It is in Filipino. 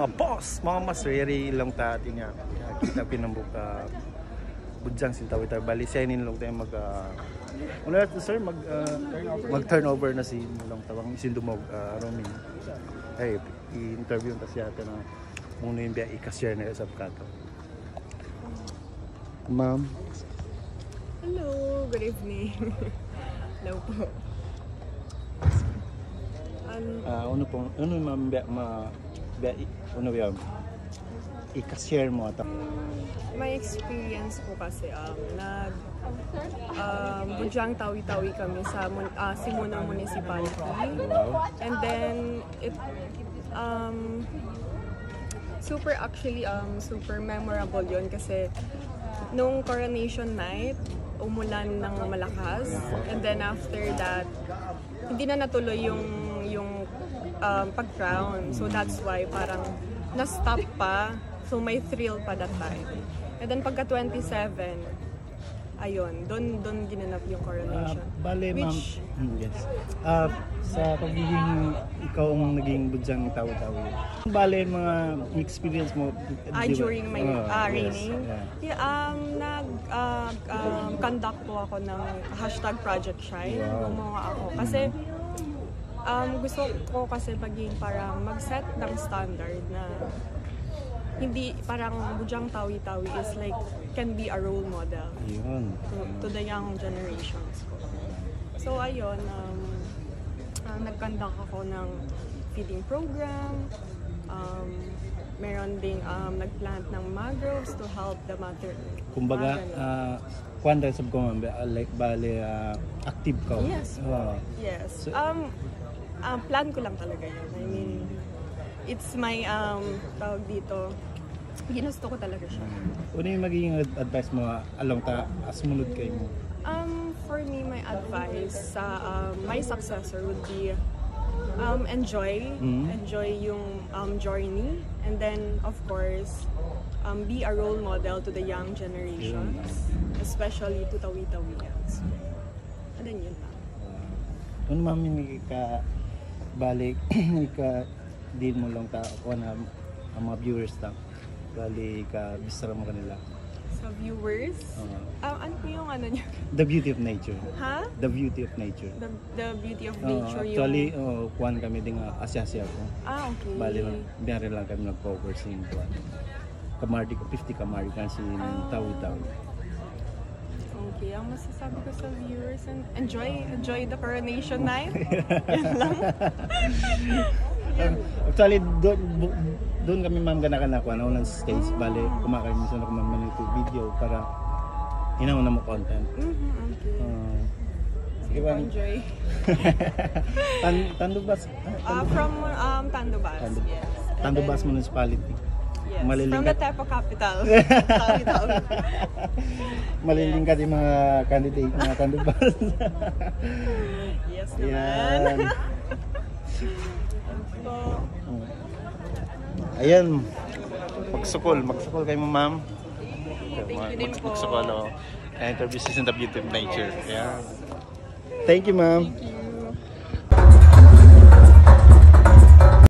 mga boss, mga masweri lang ta atin nga. Kita pinambuka budyang sintawitar bali senin lang tayo una sir mag turnover na si lang tawang isindumog Romy. Ay i-interview ta siya na muna yung biya i-cashier na sa kato. Ma'am. Hello, good evening. Hello po. Ano ma'am i-cashier mo ata? My experience po kasi budyang tawi-tawi kami sa Simunang Municipality. Wow. And then it super memorable yon kasi nung coronation night umulan ng malakas, and then after that hindi na natuloy yung pag-crown, so that's why parang na-stop pa, so may thrill pa that time. And then pagka 27 ayun, doon ginanap yung coronation. Bale ma'am, yes. Sa pagiging ikaw ang naging budyang tawi-tawi, bale mga experience mo during my reigning? Yes, yeah. Conduct po ako ng #Project Shine. Gumawa ako kasi gusto ko kasi maging parang mag-set ng standard na hindi parang budyang tawi-tawi is like can be a role model to the young generations. So ayun, nag-conduct ako ng feeding program, meron ding nag-plant ng mangroves to help the mother. Kumbaga, kwanda sa like bale active ka. Yes. Yes. So, plan ko lang talaga yun. I mean, it's my tawag dito. Ginusto ko talaga siya. Ano yung magiging advice mo along sumunod kayo mo? For me, my advice sa my successor would be enjoy yung journey, and then of course be a role model to the young generations, especially to tawi-tawiyans. And then yun lang. Ano ma'am ka balik ka din mo lang ako na ang mga viewers ta bali ka bisara mo kanila sa viewers ano po yung ano niya? The beauty of nature. Ha? The beauty of nature. The beauty of nature yung actually kuan kami ding asya-asya ko. Okay. Bali biyari lang kami nag-cover sing kuan kamari ko 50 kamari kasi tawi-tawi. Okay, ang masasabi ko sa viewers, and enjoy the coronation night. Yan lang. Actually, doon kami ma'am gana-gana ko ng stage. Bale, kumakain mo sa naman ito video para hinauna mo content. Okay. Sige ba? Enjoy. Tandubas? From Tandubas, yes. Tandubas Municipality. Yes, from the Tepo capital. Tawi-tawi. Maliling ka din mga candidate mga Tandubas. Yes naman. Ayan. Magsukol kayo mo ma'am. Thank you din po. Magsukol interview in the beauty of nature. Yeah. Thank you ma'am.